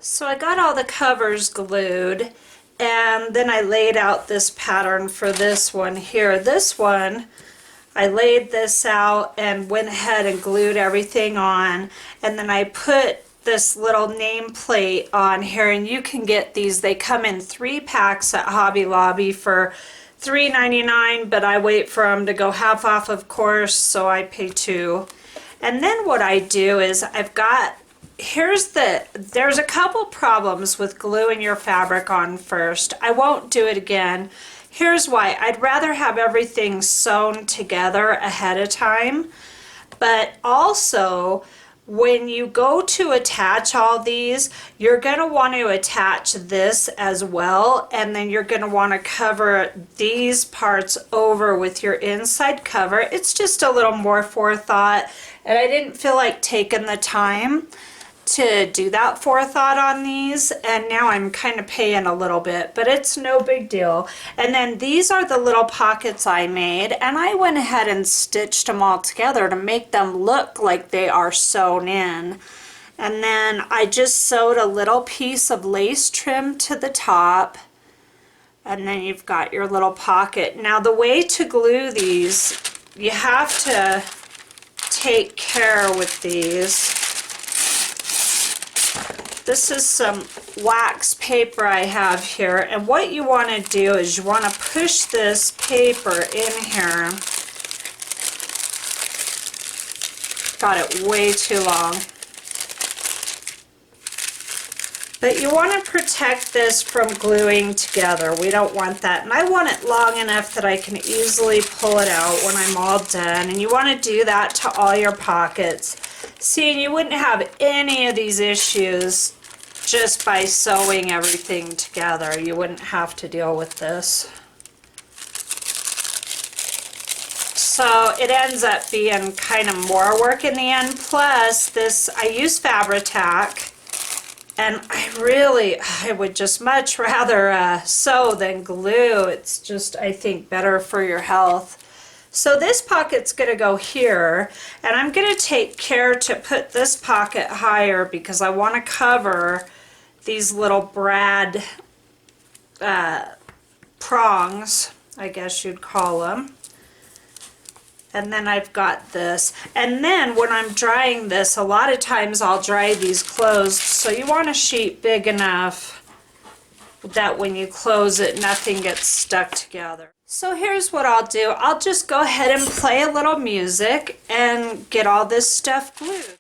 So I got all the covers glued, and then I laid out this pattern for this one here. This one, I laid this out and went ahead and glued everything on, and then I put this little nameplate on here, and you can get these. They come in 3 packs at Hobby Lobby for $3.99, but I wait for them to go half off, of course, so I pay 2. And then what I do is there's a couple problems with gluing your fabric on first. I won't do it again. Here's why. I'd rather have everything sewn together ahead of time, but also when you go to attach all these, you're going to want to attach this as well, and then you're going to want to cover these parts over with your inside cover. It's just a little more forethought, and I didn't feel like taking the time to do that forethought on these, and now I'm kind of paying a little bit, but it's no big deal. And then these are the little pockets I made, and I went ahead and stitched them all together to make them look like they are sewn in. And then I just sewed a little piece of lace trim to the top, and then you've got your little pocket. Now the way to glue these, you have to take care with these. This is some wax paper I have here, and what you want to do is you want to push this paper in here. Got it way too long. But you want to protect this from gluing together. We don't want that. And I want it long enough that I can easily pull it out when I'm all done. And you want to do that to all your pockets. See, you wouldn't have any of these issues just by sewing everything together. You wouldn't have to deal with this. So it ends up being kind of more work in the end. Plus, this, I use Fabri-Tac, and I would just much rather sew than glue. It's just, I think, better for your health. So this pocket's going to go here, and I'm going to take care to put this pocket higher because I want to cover these little brad prongs, I guess you'd call them. And then I've got this. And then when I'm drying this, a lot of times I'll dry these closed, so you want a sheet big enough that when you close it, nothing gets stuck together. So here's what I'll do. I'll just go ahead and play a little music and get all this stuff glued.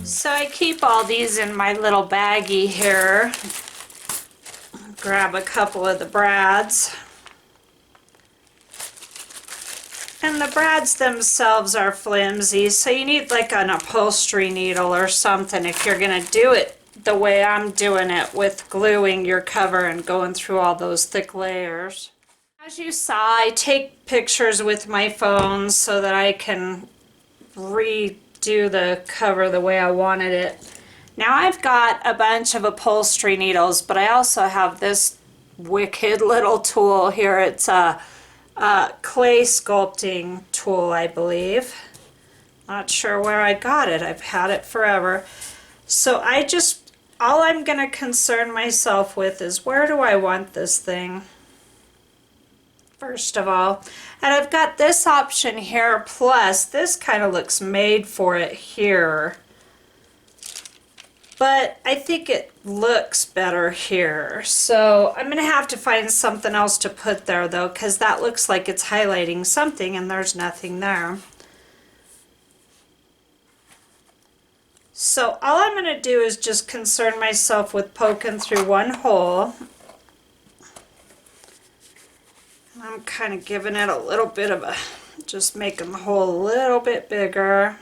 So I keep all these in my little baggie here. Grab a couple of the brads. And the brads themselves are flimsy, so you need like an upholstery needle or something if you're going to do it the way I'm doing it with gluing your cover and going through all those thick layers. As you saw, I take pictures with my phone so that I can redo the cover the way I wanted it. Now I've got a bunch of upholstery needles, but I also have this wicked little tool here. It's a clay sculpting tool, I believe. Not sure where I got it. I've had it forever. So all I'm going to concern myself with is where do I want this thing? First of all, and I've got this option here, plus this kind of looks made for it here, but I think it looks better here, so I'm gonna have to find something else to put there though, because that looks like it's highlighting something and there's nothing there. So all I'm going to do is just concern myself with poking through one hole. I'm kind of giving it a little bit of a, just making the hole a little bit bigger.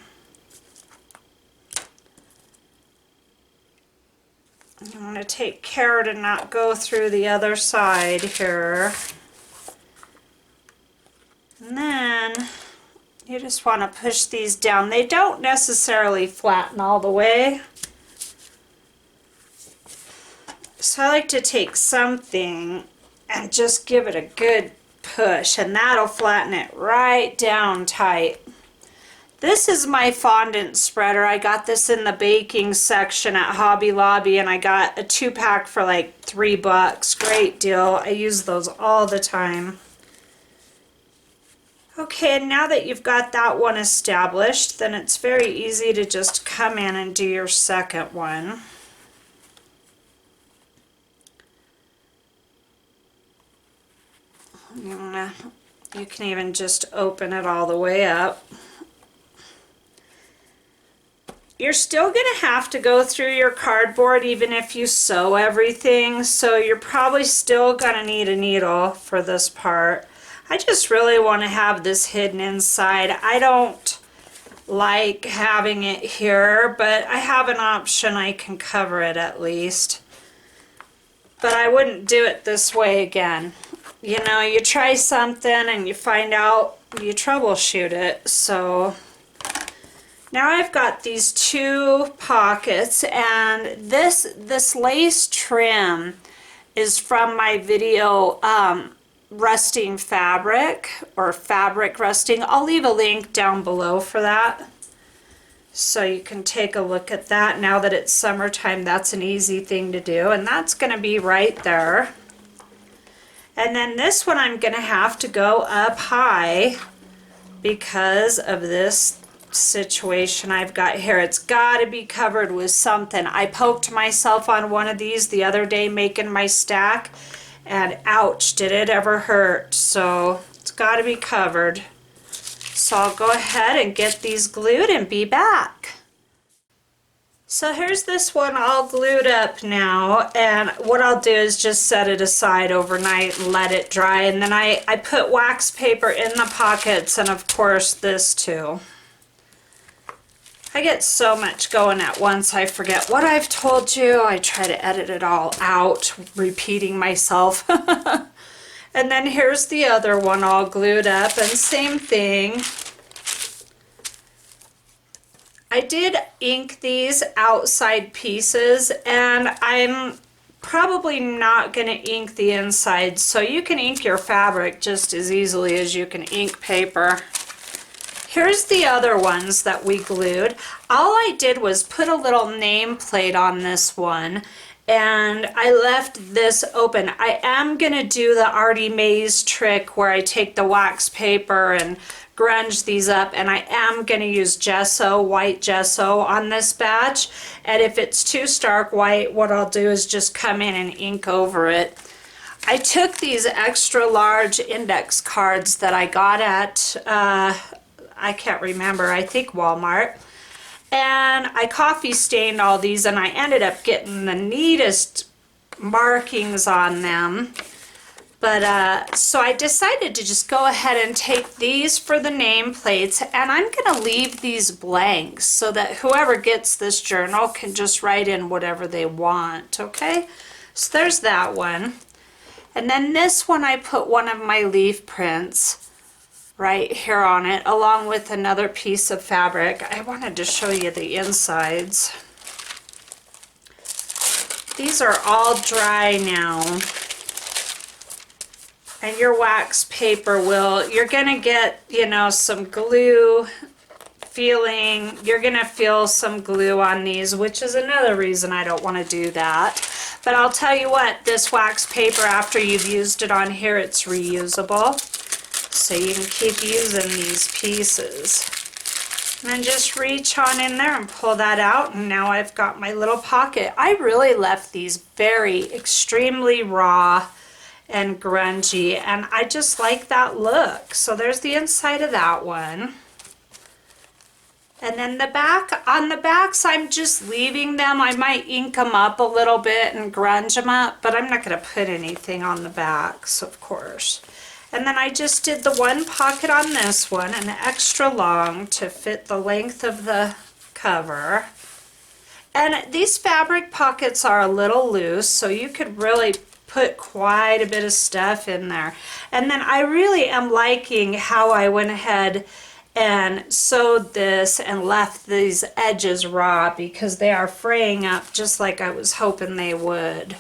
I'm going to take care to not go through the other side here. And then you just want to push these down. They don't necessarily flatten all the way. So I like to take something and just give it a good push, and that'll flatten it right down tight. This is my fondant spreader. I got this in the baking section at Hobby Lobby, and I got a 2-pack for like $3. Great deal. I use those all the time. Okay, and now that you've got that one established, then it's very easy to just come in and do your second one. You can even just open it all the way up. You're still going to have to go through your cardboard even if you sew everything, so you're probably still going to need a needle for this part. I just really want to have this hidden inside. I don't like having it here, but I have an option. I can cover it at least. But I wouldn't do it this way again. You know, you try something and you find out, you troubleshoot it. So now I've got these 2 pockets, and this lace trim is from my video rusting fabric, or fabric rusting. I'll leave a link down below for that, so you can take a look at that. Now that it's summertime, that's an easy thing to do, and that's going to be right there. And then this one I'm going to have to go up high because of this situation I've got here. It's got to be covered with something. I poked myself on one of these the other day making my stack, and ouch, did it ever hurt. So it's got to be covered. So I'll go ahead and get these glued and be back. So here's this one all glued up now, and what I'll do is just set it aside overnight and let it dry, and then I put wax paper in the pockets, and of course this too. I get so much going at once I forget what I've told you. I try to edit it all out, repeating myself. And then here's the other one all glued up, and same thing. I did ink these outside pieces, and I'm probably not going to ink the inside, so you can ink your fabric just as easily as you can ink paper. Here's the other ones that we glued. All I did was put a little nameplate on this one, and I left this open. I am going to do the Artie Mays trick where I take the wax paper and grunge these up, and I am going to use gesso, white gesso on this batch, and if it's too stark white, what I'll do is just come in and ink over it. I took these extra large index cards that I got at I can't remember, I think Walmart, and I coffee stained all these, and I ended up getting the neatest markings on them. But so I decided to just go ahead and take these for the nameplates, and I'm going to leave these blanks so that whoever gets this journal can just write in whatever they want, okay? So there's that one. And then this one, I put one of my leaf prints right here on it, along with another piece of fabric. I wanted to show you the insides. These are all dry now. And your wax paper you're gonna get, you know, some glue feeling. You're gonna feel some glue on these, which is another reason I don't want to do that. But I'll tell you what, this wax paper, after you've used it on here, it's reusable. So you can keep using these pieces. And then just reach on in there and pull that out, and now I've got my little pocket. I really left these very extremely raw and grungy, and I just like that look. So there's the inside of that one. And then the back, on the backs, I'm just leaving them. I might ink them up a little bit and grunge them up, but I'm not going to put anything on the backs, of course. And then I just did the one pocket on this one, an extra long to fit the length of the cover. And these fabric pockets are a little loose, so you could really put quite a bit of stuff in there. And then I really am liking how I went ahead and sewed this and left these edges raw because they are fraying up just like I was hoping they would.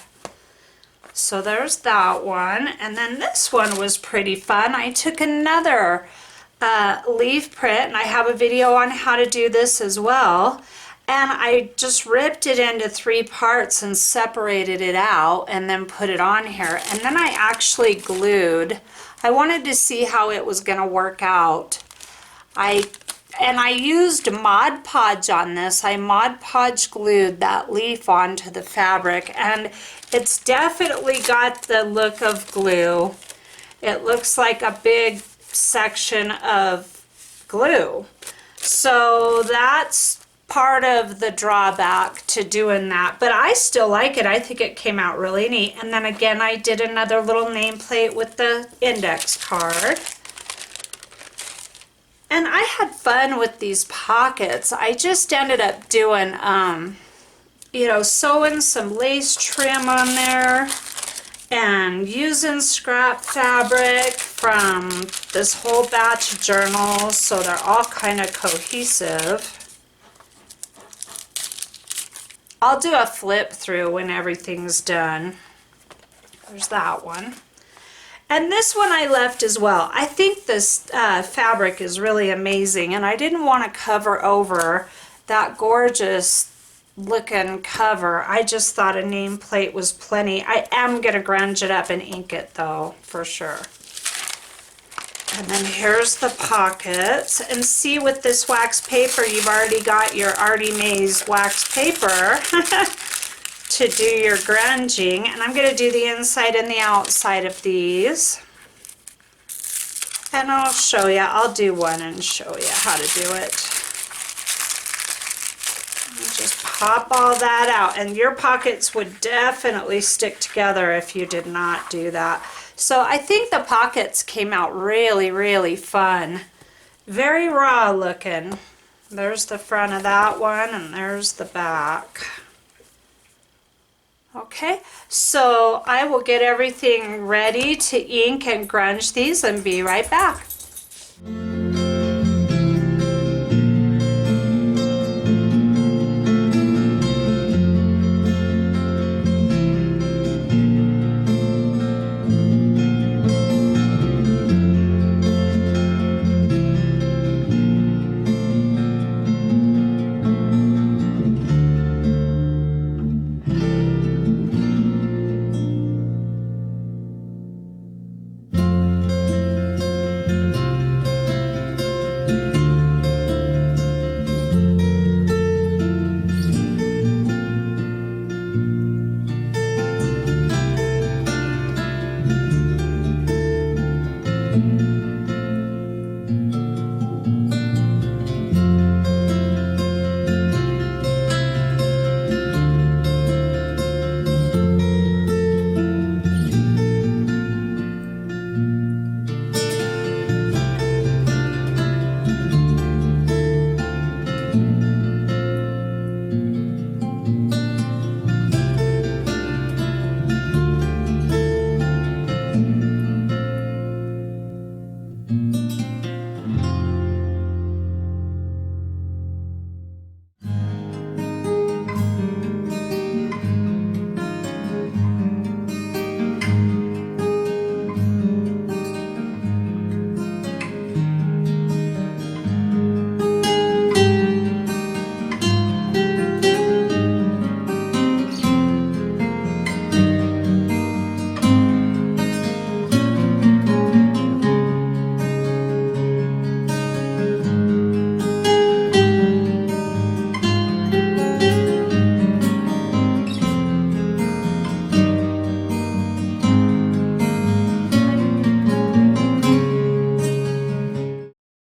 So there's that one. And then this one was pretty fun. I took another leaf print, and I have a video on how to do this as well. And I just ripped it into 3 parts and separated it out and then put it on here. And then I actually glued. I wanted to see how it was going to work out. I used Mod Podge on this. I Mod Podge glued that leaf onto the fabric, and it's definitely got the look of glue. It looks like a big section of glue. So that's part of the drawback to doing that, but I still like it. I think it came out really neat. And then again, I did another little nameplate with the index card. And I had fun with these pockets. I just ended up doing, you know, sewing some lace trim on there and using scrap fabric from this whole batch of journals, so they're all kind of cohesive. I'll do a flip through when everything's done. There's that one. And this one I left as well. I think this fabric is really amazing, and I didn't want to cover over that gorgeous looking cover. I just thought a nameplate was plenty. I am going to grunge it up and ink it though, for sure. And then here's the pockets. And see, with this wax paper, you've already got your Artie Mays wax paper to do your grunging. And I'm going to do the inside and the outside of these. And I'll show you. I'll do one and show you how to do it. Just pop all that out. And your pockets would definitely stick together if you did not do that. So I think the pockets came out really, really fun. Very raw looking. There's the front of that one, and there's the back. Okay, so I will get everything ready to ink and grunge these and be right back.